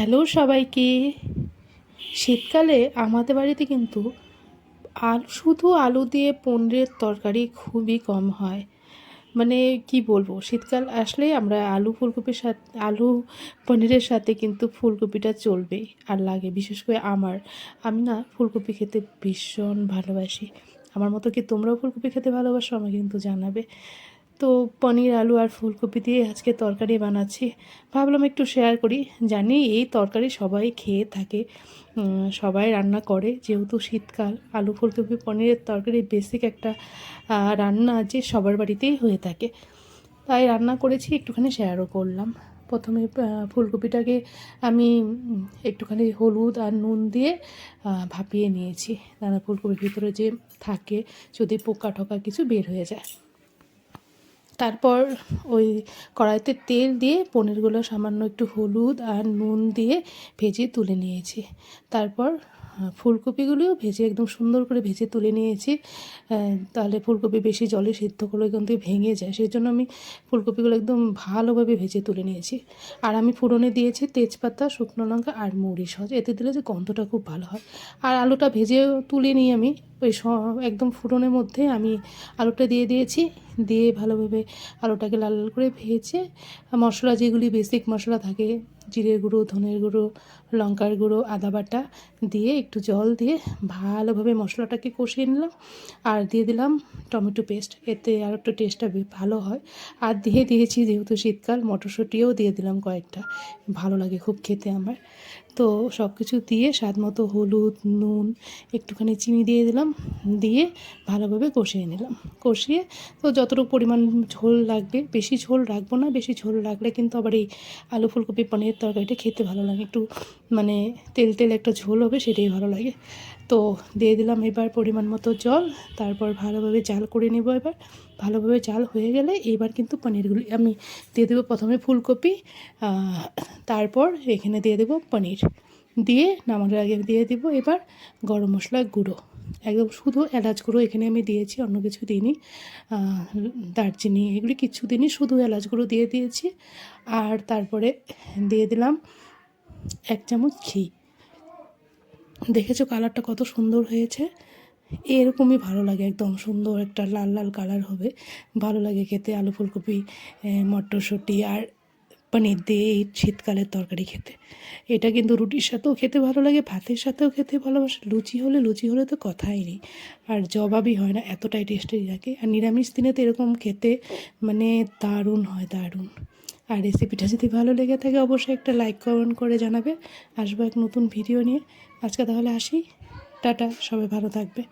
Hello সবাইকে। শীতকালে আমাদের বাড়িতে কিন্তু শুধু আলু দিয়ে পনিরের তরকারি খুবই কম হয়। মানে কি বলবো, শীতকাল আসলেই আমরা ফুলকপির সাথে পনিরের সাথে কিন্তু ফুলকপিটা চলবেই আর লাগে। বিশেষ করে আমি না ফুলকপি খেতে ভীষণ ভালোবাসি। আমার মতো কি তোমরাও ফুলকপি খেতে ভালোবাসো? আমাকে কিন্তু জানাবে। তো পনির, আলু আর ফুলকপি দিয়ে আজকে তরকারি বানাচ্ছি। ভাবলাম একটু শেয়ার করি। জানি এই তরকারি সবাই খেয়ে থাকে, সবাই রান্না করে। যেহেতু শীতকাল, আলু ফুলকপি পনিরের তরকারি বেসিক একটা রান্না যে সবার বাড়িতেই হয়ে থাকে। তাই রান্না করেছি, একটুখানি শেয়ারও করলাম। প্রথমে ফুলকপিটাকে আমি একটুখানি হলুদ আর নুন দিয়ে ভাপিয়ে নিয়েছি, রান্না ফুলকপির ভিতরে যে থাকে যদি পোকা টোকা কিছু বের হয়ে যায়। তারপর ওই কড়াইতে তেল দিয়ে পনিরগুলো সামান্য একটু হলুদ আর নুন দিয়ে ভেজে তুলে নিয়েছি। তারপর ফুলকপিগুলোও ভেজে একদম সুন্দর করে ভেজে তুলে নিয়েছি। তাহলে ফুলকপি বেশি জলে সিদ্ধ করলে কিন্তু ভেঙে যায়, সেই জন্য আমি ফুলকপিগুলো একদম ভালোভাবে ভেজে তুলে নিয়েছি। আর আমি ফোড়নে দিয়েছি তেজপাতা, শুকনো লঙ্কা আর মরিচ। এতে দিলে যে গন্ধটা খুব ভালো হয়। আর আলুটা ভেজে তুলে নিই আমি ওই একদম ফোড়নের মধ্যে আমি আলুটা দিয়ে দিয়েছি। দিয়ে ভালোভাবে আলুটাকে লাল লাল করে ভেজে মশলা, যেগুলি বেসিক মশলা থাকে, জিরের গুঁড়ো, ধনের গুঁড়ো, লঙ্কার গুঁড়ো, আদা বাটা দিয়ে একটু জল দিয়ে ভালোভাবে মশলাটাকে কষিয়ে নিলাম। আর দিয়ে দিলাম টমেটো পেস্ট, এতে আর একটু টেস্টটা ভালো হয়। আর দিয়েছি যেহেতু শীতকাল, মটরশুঁটিও দিয়ে দিলাম কয়েকটা, ভালো লাগে খুব খেতে আমার। তো সব কিছু দিয়ে স্বাদ মতো হলুদ, নুন, একটুখানি চিনি দিয়ে দিলাম, দিয়ে ভালোভাবে কষিয়ে নিলাম। কষিয়ে তো যতটুকু পরিমাণ ঝোল লাগবে, বেশি ঝোল রাখবো না। বেশি ঝোল রাখলে কিন্তু আবার এই আলু ফুলকপি পনিরের তরকারিটা খেতে ভালো লাগে, একটু মানে তেল তেল একটা ঝোল হবে, সেটাই ভালো লাগে। তো দিয়ে দিলাম এবার পরিমাণ মতো জল। তারপর ভালোভাবে জাল করে নেব। এবার ভালোভাবে জাল হয়ে গেলে এবার কিন্তু পনিরগুলি আমি দিয়ে দেবো। প্রথমে ফুলকপি, তারপর এখানে দিয়ে দেবো পনির। দিয়ে নামানোর আগে দিয়ে দেবো এবার গরম মশলা গুঁড়ো, একদম শুধু এলাচ গুঁড়ো এখানে আমি দিয়েছি, অন্য কিছু দিইনি। দারচিনি এগুলি কিচ্ছু দিইনি, শুধু এলাচ গুঁড়ো দিয়ে দিয়েছি। আর তারপরে দিয়ে দিলাম 1 চামচ ঘি। দেখেছো কালারটা কত সুন্দর হয়েছে? এরকমই ভালো লাগে, একদম সুন্দর একটা লাল লাল কালার হবে, ভালো লাগে খেতে আলু ফুলকপি, মটরশুঁটি আর পনির দিয়ে এই শীতকালের তরকারি খেতে। এটা কিন্তু রুটির সাথেও খেতে ভালো লাগে, ভাতের সাথেও খেতে ভালোবাসে, লুচি হলে তো কথাই নেই, আর জবাবই হয় না, এতটাই টেস্টি লাগে। আর নিরামিষ দিনে তো এরকম খেতে মানে দারুণ হয়, দারুণ। আর রেসিপিটা যদি ভালো লেগে থাকে অবশ্যই একটা লাইক কমেন্ট করে জানাবে। আসবো এক নতুন ভিডিও নিয়ে। আজকে তাহলে আসি, টাটা, সবাই ভালো থাকবে।